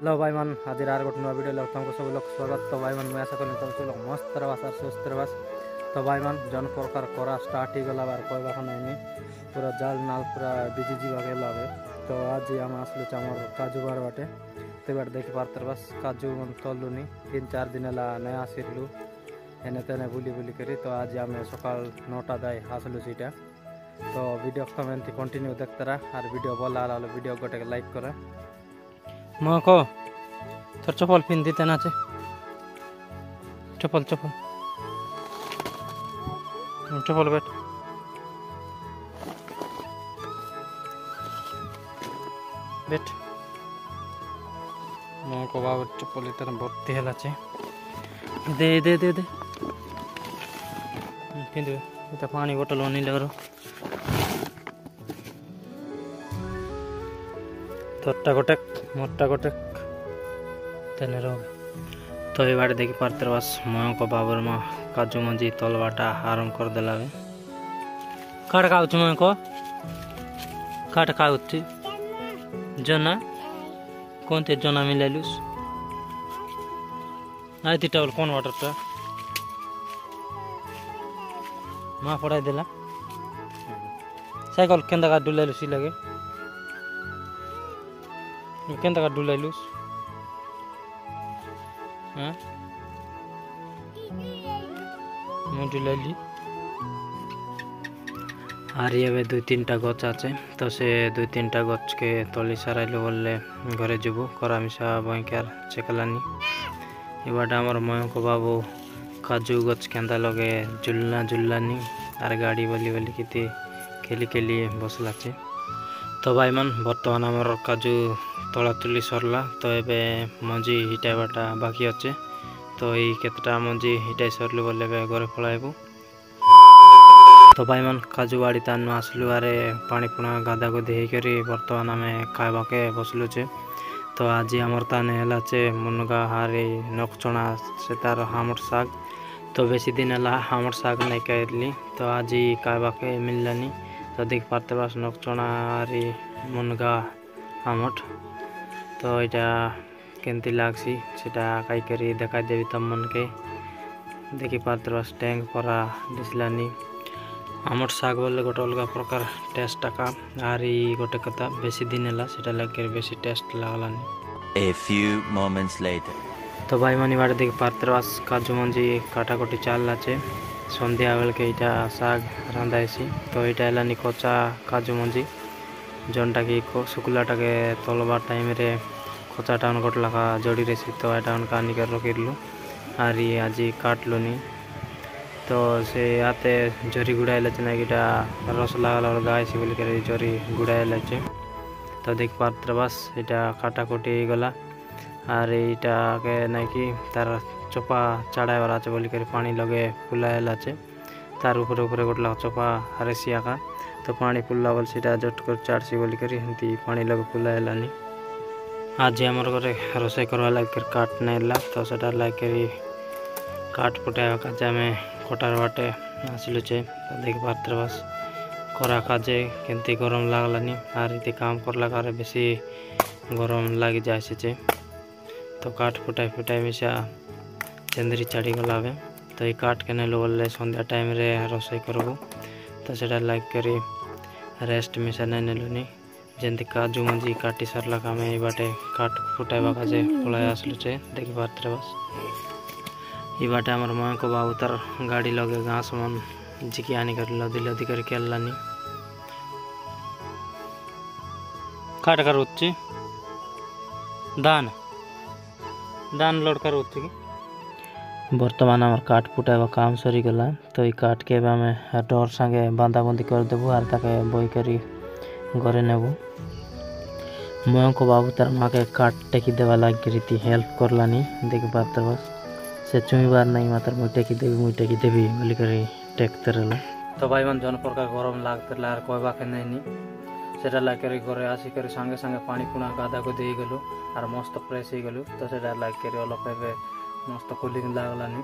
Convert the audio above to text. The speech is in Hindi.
हेलो भाई मन आज गोटे नुआ वीडियो लग तुमको सब लोग स्वागत। तो भाई मन मैं आशा करें तुम सब लोग मस्त रहास और सुस्थ रहास। तो भाई मन जन प्रकार करा स्टार्ट ही गला बार कहवा नहीं पूरा जाल नाल पूरा बिजी जीवा गला। तो आज आम आसलु आम काजू बार बाटे तो बार देखी पार्तर बस काजू मन तलुनी 3-4 दिन नहीं आसलु एने तेने बुली बुली करी। तो आज आम सकाल 9टा दाई आसलु सीटा। तो वीडियो तुम कंटिन्यू देखते रहा और वीडियो भल वीडियो गोटे लाइक करे माँ को तोर चप्पल पिन दीते ना चप्पल चप्पल चप्पल बैठ बैठ माँ को बाबा चप्पल इतना भर्ती है दे दे दे दे पिंद इतना पानी बोतल नहीं लग तोटा गोटे मोटा गोटे तेने तो ये बाटे देखी पार्तर बस मयो को बाबर में काजू मंजी तलवाटा आरंभ कर देला। काट खाऊ मयो को काट खाऊ जना कौन थे जना मिलालुस आई टेबल कौन वाटर टा माँ पढ़ाई देला साइकिल केंदा का डुलालुस लगे केंदा का डुलालुस हाँ डुलाली आर ये 2-3टा गच आचे तो से 2-3टा गच के तली साराइलु बोले घरे जीवु करा मिसा बैंकार चेकलानी इबाटा आमर मयो को बाबू काजू गच केंदा लगे झुलना झुललानी आर गाड़ी बली बली किती खेली खेली बसला। तो भाई मन बर्तमान आमर काजू तला तुली सरला तो ये मंजी हिटाइबाटा बाकी अच्छे। तो ये केतटा मंजी हिटाई सरलु बोले घरे पलाइबू। तो भाई मन काजू बाड़ी तान आसलु आरे पानी पुणा गाधा गुधी होकर बर्तमान आम खावाके बसलु चे। तो आज आमर ताने है चे मुनगा हारी नकचना से तार हामर साग। तो बेसी दिन है हामर साग नहीं खाइली तो आज खावाके मिललानी। तो देख पारते बस नकचना हारी मुनगा हामट तो यहाँ केमती लागसी सेटा खाई देखा देवी तम मन के देखी पारते बस टैंक परा दिसलानी। आमर साग बोले गोटे अलग प्रकार टेस्ट टाका आरी गोटे कथा बेसी दिन है सेटा लगे बेसी test लगलानी। A few moments later तो भाई मानी बाटे देखी पारते बस काजू मंजी काटाकुटी चाल लाचे सन्ध्या बेल के यहाँ साग रांधाइसी। तो यहाँ है कचा काजू मंजी जनटा की शुक्लाटा के तलबार टाइम रे कचा टाउन गोट लखा जड़ी रेसी तो टाउन का आनिक रखिलु आर ये आज काटलुनी। तो से आते जरी गुड़ाइल ना कि रस लागल गायसी बोल कर जरी गुड़ाइल। तो देख पात्र बस यहाँ काटाकुटी गला आर यहाँ के ना कि तार चोपा चाड़ाई वाला अच्छे बोल कर पानी लगे फुलाइल तार ऊपर ऊपर गोट लगा चोपा हारेसी आका। तो पानी फुल्ला बोल सीटा जट कर चाड़सी बोल कर पानी लगे फुलाइलानी। आज आमर घरे रोसे करवा लगे काट नाइला तो सेटा लगे काट फुटाइवा काजे आम कटार बाटे आसलु चे। तो देख पात्र बस करा काजे केमती गरम लागलानी आर ये काम करला कार बेसी गरम लगी जाए। तो काट फुटाई फुटाई मिसा चंद्री चाड़ी गला। तो ये काट के नेलु बोले सन्ध्या टाइम रे रोसे करबू तो सेटा लाइक करी रेस्ट मिसा नहीं नेलुनी जमी काजू मंजी काटी सरला काम ये बाटे काट फुटाइवा काजे पलाई आसलु चे। देखी पात्र बस ये बाटे आमर मयो को बाबू तार गाड़ी लगे घास मन जिकी आनी कर लदी लदी कर केलानी काट कर उच्ची दान दान लोड कर उच्ची की बर्तमान आमर काट फुटाइवा काम सरी गला। तो ये काट के आम डर संगे बांधा बंदी कर देबू आर ताके बई करी घरे नेबू। मयो को बाबू तार माँ के काट टेकी देवा लगी रीति हेल्प करलानी। देखी पात्र बस से चुईबार नहीं मात्र मुई टेकी देवी बोली कर टेकते रहा। तो भाई मन जन प्रकार गरम लागते आर कहवा के नहीं सेटा लागे घरे आसिक संगे संगे पानी पुणा गाधा गुधी गलु आर मस्त फ्रेश हो गलु। तो सेटा लागे अलग मस्त कूलिंग लागलानी।